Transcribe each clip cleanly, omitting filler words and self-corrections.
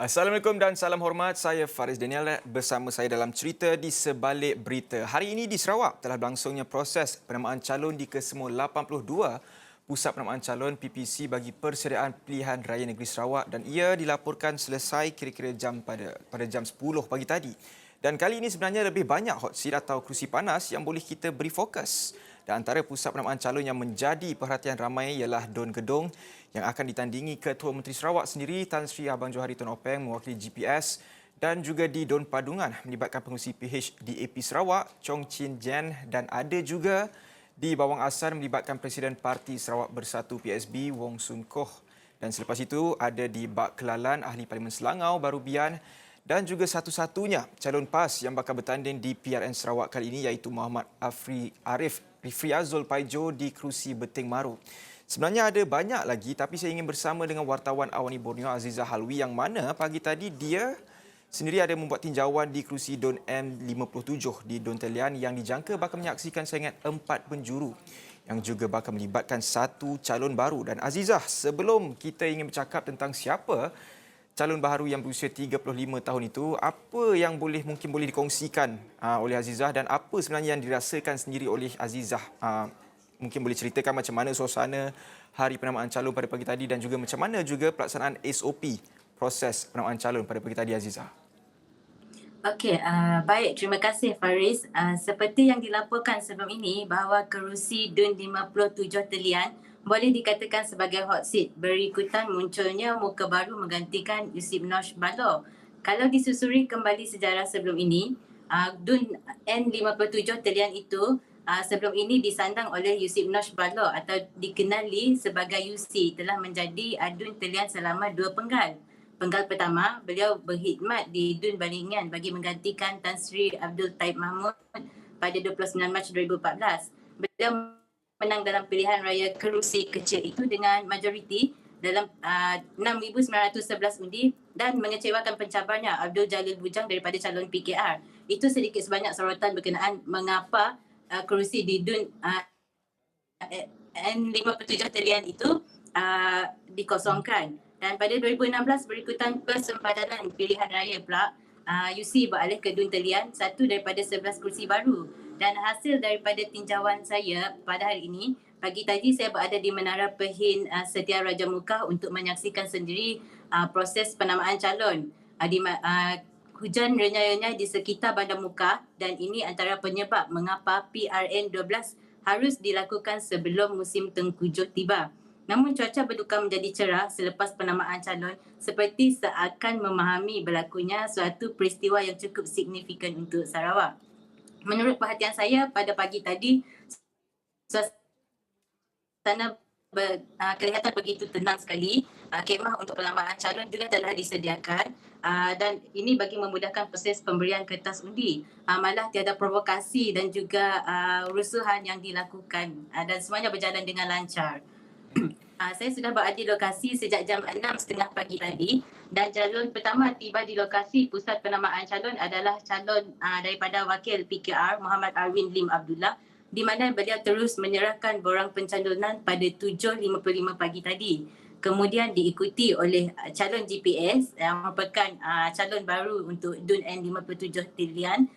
Assalamualaikum dan salam hormat. Saya Faris Daniel bersama saya dalam cerita di sebalik berita. Hari ini di Sarawak telah berlangsungnya proses penamaan calon di kesemua 82 Pusat Penamaan Calon PPC bagi persediaan pilihan raya negeri Sarawak dan ia dilaporkan selesai kira-kira pada jam 10 pagi tadi. Dan kali ini sebenarnya lebih banyak hot seat atau kerusi panas yang boleh kita beri fokus. Dan antara pusat penamaan calon yang menjadi perhatian ramai ialah Don Gedong yang akan ditandingi Ketua Menteri Sarawak sendiri Tan Sri Abang Johari Tun Openg mewakili GPS dan juga di Don Padungan melibatkan pengurusi PH di AP Sarawak Chong Chin Jen dan ada juga di Bawang Asar melibatkan Presiden Parti Sarawak Bersatu PSB Wong Sun Koh. Dan selepas itu ada di Bak Kelalan Ahli Parlimen Selangau Baru Bian dan juga satu-satunya calon PAS yang bakal bertanding di PRN Sarawak kali ini iaitu Muhammad Arif Rifriazul Paijo di kerusi Beting Maru. Sebenarnya ada banyak lagi tapi saya ingin bersama dengan wartawan Awani Borneo Azizah Halwi yang mana pagi tadi dia sendiri ada membuat tinjauan di kerusi Don M57 di Don Telian yang dijangka bakal menyaksikan saingan 4 penjuru yang juga bakal melibatkan satu calon baru. Dan Azizah, sebelum kita ingin bercakap tentang siapa calon baharu yang berusia 35 tahun itu, apa yang mungkin boleh dikongsikan oleh Azizah dan apa sebenarnya yang dirasakan sendiri oleh Azizah? Mungkin boleh ceritakan macam mana suasana hari penamaan calon pada pagi tadi dan juga macam mana juga pelaksanaan SOP proses penamaan calon pada pagi tadi, Azizah. Okey, baik. Terima kasih Faris. Seperti yang dilaporkan sebelum ini bahawa kerusi DUN 57 Telian boleh dikatakan sebagai hot seat berikutan munculnya muka baru menggantikan Yusip Nosh Balo. Kalau disusuri kembali sejarah sebelum ini, DUN N57 Telian itu sebelum ini disandang oleh Yusip Nosh Balo atau dikenali sebagai UC telah menjadi DUN Telian selama 2 penggal. Penggal pertama, beliau berkhidmat di DUN Balingan bagi menggantikan Tan Sri Abdul Taib Mahmud pada 29 Mac 2014. Beliau menang dalam pilihan raya kerusi kecil itu dengan majoriti dalam 6,911 undi dan mengecewakan pencabarnya Abdul Jalil Bujang daripada calon PKR. Itu sedikit sebanyak sorotan berkenaan mengapa kerusi di DUN N57 Telian itu dikosongkan. Dan pada 2016 berikutan persempadanan pilihan raya pula, UC beralih ke DUN Telian, satu daripada 11 kursi baru. Dan hasil daripada tinjauan saya pada hari ini, pagi tadi saya berada di Menara Pehin Setia Raja Mukah untuk menyaksikan sendiri proses penamaan calon. Hujan renyai-renyai di sekitar Bandar Mukah dan ini antara penyebab mengapa PRN 12 harus dilakukan sebelum musim tengkujuh tiba. Namun cuaca bertukar menjadi cerah selepas penamaan calon seperti seakan memahami berlakunya suatu peristiwa yang cukup signifikan untuk Sarawak. Menurut perhatian saya pada pagi tadi, suasana kelihatan begitu tenang sekali. Kemah untuk penamaan calon juga telah disediakan dan ini bagi memudahkan proses pemberian kertas undi. Malah tiada provokasi dan juga rusuhan yang dilakukan dan semuanya berjalan dengan lancar. Saya sudah berada di lokasi sejak jam 6.30 pagi tadi dan calon pertama tiba di lokasi pusat penamaan calon adalah calon daripada wakil PKR Muhammad Arwin Lim Abdullah di mana beliau terus menyerahkan borang pencalonan pada 7.55 pagi tadi. Kemudian diikuti oleh calon GPS yang merupakan calon baru untuk DUN N57 Tilian.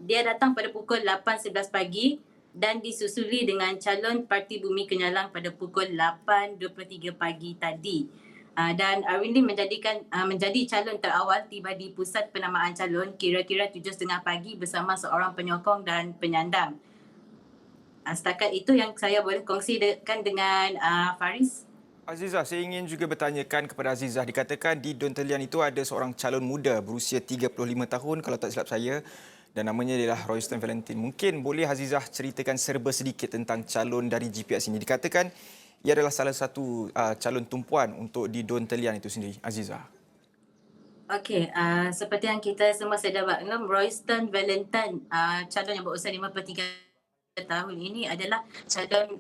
Dia datang pada pukul 8.11 pagi dan disusuli dengan calon Parti Bumi Kenyalang pada pukul 8.23 pagi tadi. Dan Arwin Lim menjadi calon terawal tiba di pusat penamaan calon kira-kira 7.30 pagi bersama seorang penyokong dan penyandang. Setakat itu yang saya boleh kongsikan dengan Faris. Azizah, saya ingin juga bertanyakan kepada Azizah, dikatakan di Don Telian itu ada seorang calon muda berusia 35 tahun kalau tak silap saya dan namanya adalah Royston Valentine. Mungkin boleh Azizah ceritakan serba sedikit tentang calon dari GPS ini. Dikatakan ia adalah salah satu calon tumpuan untuk di Don Telian itu sendiri. Azizah. Okey, seperti yang kita semua sedar maklum, Royston Valentine, calon yang berusia 53 tahun ini adalah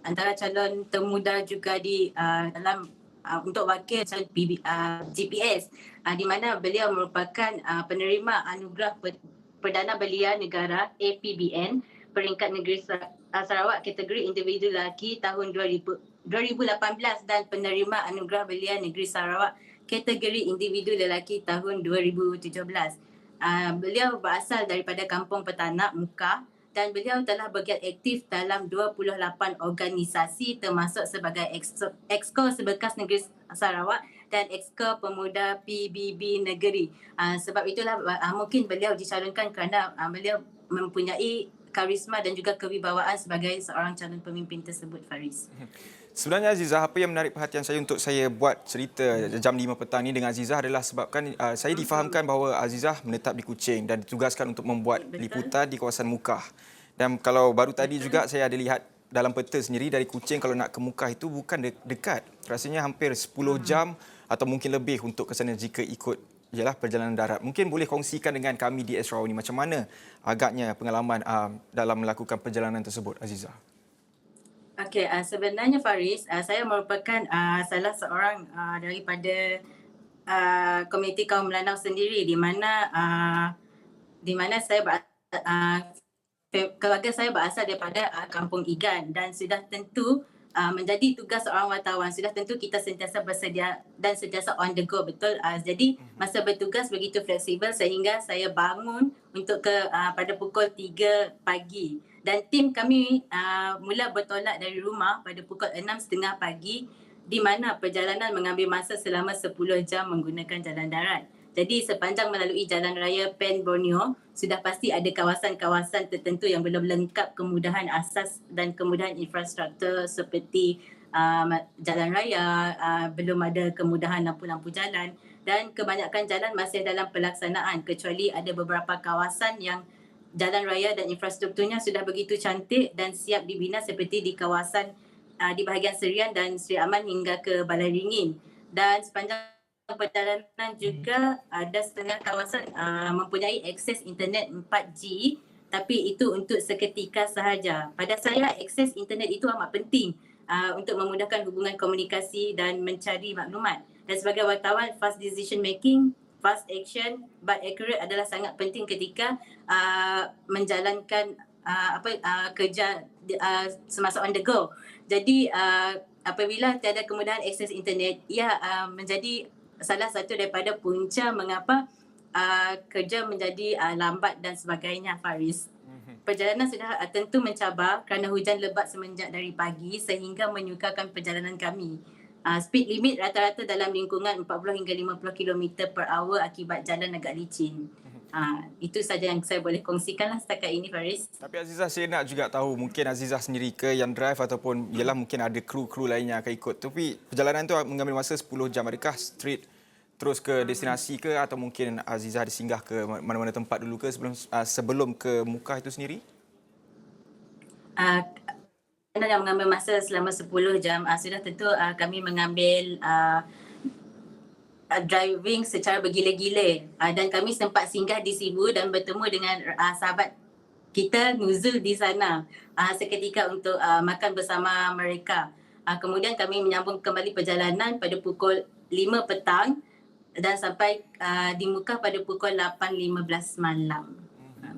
antara calon termuda juga di dalam untuk wakil calon GPS, di mana beliau merupakan penerima anugerah Perdana Belia Negara APBN peringkat negeri Sarawak kategori individu lelaki tahun 2018 dan penerima anugerah belia negeri Sarawak kategori individu lelaki tahun 2017. Beliau berasal daripada Kampung Petanak, Mukah, dan beliau telah bergiat aktif dalam 28 organisasi termasuk sebagai Exco Sebekas Negeri Sarawak dan Exco Pemuda PBB Negeri. Sebab itulah mungkin beliau dicalonkan kerana beliau mempunyai karisma dan juga kewibawaan sebagai seorang calon pemimpin tersebut, Faris. Sebenarnya Azizah, apa yang menarik perhatian saya untuk saya buat cerita jam 5 petang ni dengan Azizah adalah sebabkan saya difahamkan bahawa Azizah menetap di Kuching dan ditugaskan untuk membuat Betul. liputan di kawasan Mukah. Dan kalau baru tadi juga saya ada lihat dalam peta sendiri dari Kuching kalau nak ke Mukah itu bukan dekat. Rasanya hampir 10 jam atau mungkin lebih untuk ke sana jika ikut ialah perjalanan darat. Mungkin boleh kongsikan dengan kami di Sarawak ni macam mana agaknya pengalaman dalam melakukan perjalanan tersebut, Azizah. Okey, sebenarnya Faris, saya merupakan salah seorang daripada komuniti kaum Melanau sendiri di mana saya keluarga saya berasal daripada Kampung Igan dan sudah tentu menjadi tugas seorang wartawan sudah tentu kita sentiasa bersedia dan sentiasa on the go, betul. Jadi masa bertugas begitu fleksibel sehingga saya bangun untuk pada pukul 3 pagi dan tim kami mula bertolak dari rumah pada pukul 6.30 pagi di mana perjalanan mengambil masa selama 10 jam menggunakan jalan darat. Jadi sepanjang melalui jalan raya Pen Borneo, sudah pasti ada kawasan-kawasan tertentu yang belum lengkap kemudahan asas dan kemudahan infrastruktur seperti jalan raya, belum ada kemudahan lampu-lampu jalan dan kebanyakan jalan masih dalam pelaksanaan kecuali ada beberapa kawasan yang jalan raya dan infrastrukturnya sudah begitu cantik dan siap dibina seperti di kawasan di bahagian Serian dan Seri Aman hingga ke Balai Ringin. Dan sepanjang perjalanan juga ada setengah kawasan mempunyai akses internet 4G tapi itu untuk seketika sahaja. Pada saya akses internet itu amat penting untuk memudahkan hubungan komunikasi dan mencari maklumat. Dan sebagai wartawan, fast decision making, fast action but accurate adalah sangat penting ketika menjalankan kerja semasa on the go. Jadi apabila tiada kemudahan akses internet, ia menjadi salah satu daripada punca mengapa kerja menjadi lambat dan sebagainya, Faris. Perjalanan sudah tentu mencabar kerana hujan lebat semenjak dari pagi sehingga menyukarkan perjalanan kami. Speed limit rata-rata dalam lingkungan 40 hingga 50 km per hour akibat jalan agak licin. Itu saja yang saya boleh kongsikanlah setakat ini, Faris. Tapi Azizah, saya nak juga tahu mungkin Azizah sendiri ke yang drive ataupun ialah mungkin ada kru-kru lainnya akan ikut. Tapi perjalanan tu mengambil masa 10 jam. Adakah straight terus ke destinasi ke atau mungkin Azizah disinggah ke mana-mana tempat dulu ke sebelum ke Mukah itu sendiri? Yang mengambil masa selama 10 jam sudah tentu kami mengambil driving secara bergila-gila dan kami sempat singgah di Sibu dan bertemu dengan sahabat kita Nuzul di sana seketika untuk makan bersama mereka. Kemudian kami menyambung kembali perjalanan pada pukul 5 petang dan sampai di Mukah pada pukul 8.15 malam.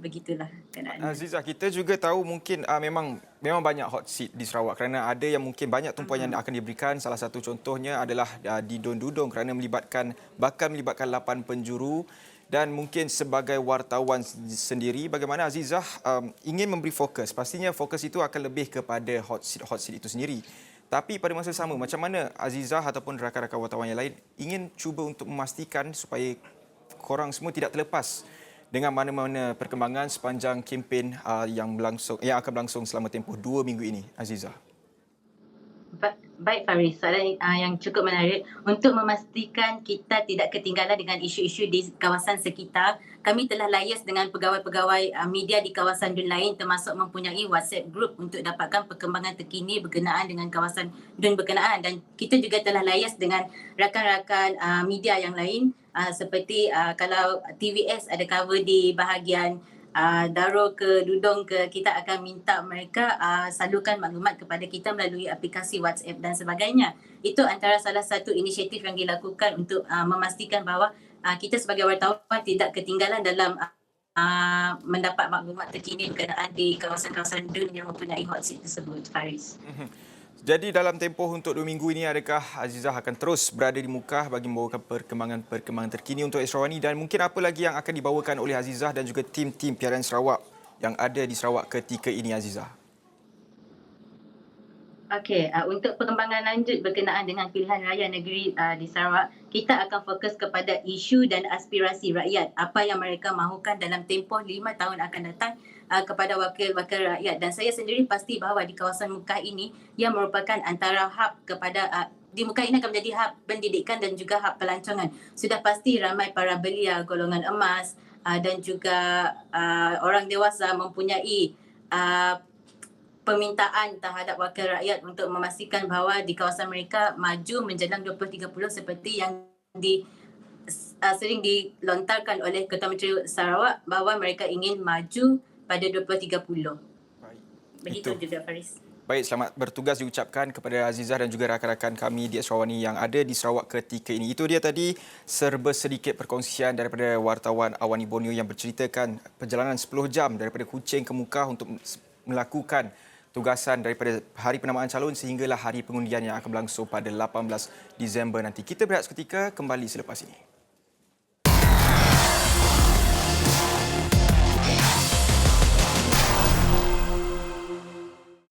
Begitulah keadaannya. Azizah, kita juga tahu mungkin memang banyak hot seat di Sarawak kerana ada yang mungkin banyak tumpuan yang akan diberikan. Salah satu contohnya adalah di Don Dudong kerana bakal melibatkan 8 penjuru dan mungkin sebagai wartawan sendiri bagaimana Azizah ingin memberi fokus. Pastinya fokus itu akan lebih kepada hot seat itu sendiri. Tapi pada masa sama macam mana Azizah ataupun rakan-rakan wartawan yang lain ingin cuba untuk memastikan supaya korang semua tidak terlepas dengan mana-mana perkembangan sepanjang kempen yang akan berlangsung selama tempoh 2 minggu ini, Azizah? Baik Faris, soalan yang cukup menarik. Untuk memastikan kita tidak ketinggalan dengan isu-isu di kawasan sekitar, kami telah liaise dengan pegawai-pegawai media di kawasan Dun lain termasuk mempunyai WhatsApp group untuk dapatkan perkembangan terkini berkenaan dengan kawasan Dun berkenaan dan kita juga telah liaise dengan rakan-rakan media yang lain seperti kalau TVS ada cover di bahagian Darul ke Dudong ke, kita akan minta mereka salurkan maklumat kepada kita melalui aplikasi WhatsApp dan sebagainya. Itu antara salah satu inisiatif yang dilakukan untuk memastikan bahawa kita sebagai wartawan tidak ketinggalan dalam mendapat maklumat terkini berkenaan di kawasan-kawasan Dun yang mempunyai hot seat tersebut, Faris. Jadi dalam tempoh untuk 2 minggu ini, adakah Azizah akan terus berada di muka bagi membawakan perkembangan terkini untuk Sarawak ini, dan mungkin apa lagi yang akan dibawakan oleh Azizah dan juga tim-tim Piala Sarawak yang ada di Sarawak ketika ini, Azizah? Okey, untuk perkembangan lanjut berkenaan dengan pilihan raya negeri di Sarawak, kita akan fokus kepada isu dan aspirasi rakyat, apa yang mereka mahukan dalam tempoh 5 tahun akan datang kepada wakil-wakil rakyat. Dan saya sendiri pasti bahawa di kawasan Mukah ini, ia merupakan antara hub kepada di Mukah ini akan menjadi hub pendidikan dan juga hub pelancongan. Sudah pasti ramai para belia golongan emas dan juga orang dewasa mempunyai uh, permintaan terhadap wakil rakyat untuk memastikan bahawa di kawasan mereka maju menjelang 2030 seperti yang sering dilontarkan oleh Ketua Menteri Sarawak bahawa mereka ingin maju pada 2030. Baik. Begitu juga Faris. Baik, selamat bertugas diucapkan kepada Azizah dan juga rakan-rakan kami di Sarawak ini yang ada di Sarawak ketika ini. Itu dia tadi serba sedikit perkongsian daripada wartawan Awani Borneo yang berceritakan perjalanan 10 jam daripada Kuching ke Mukah untuk melakukan tugasan daripada hari penamaan calon sehinggalah hari pengundian yang akan berlangsung pada 18 Disember nanti. Kita berehat seketika, kembali selepas ini.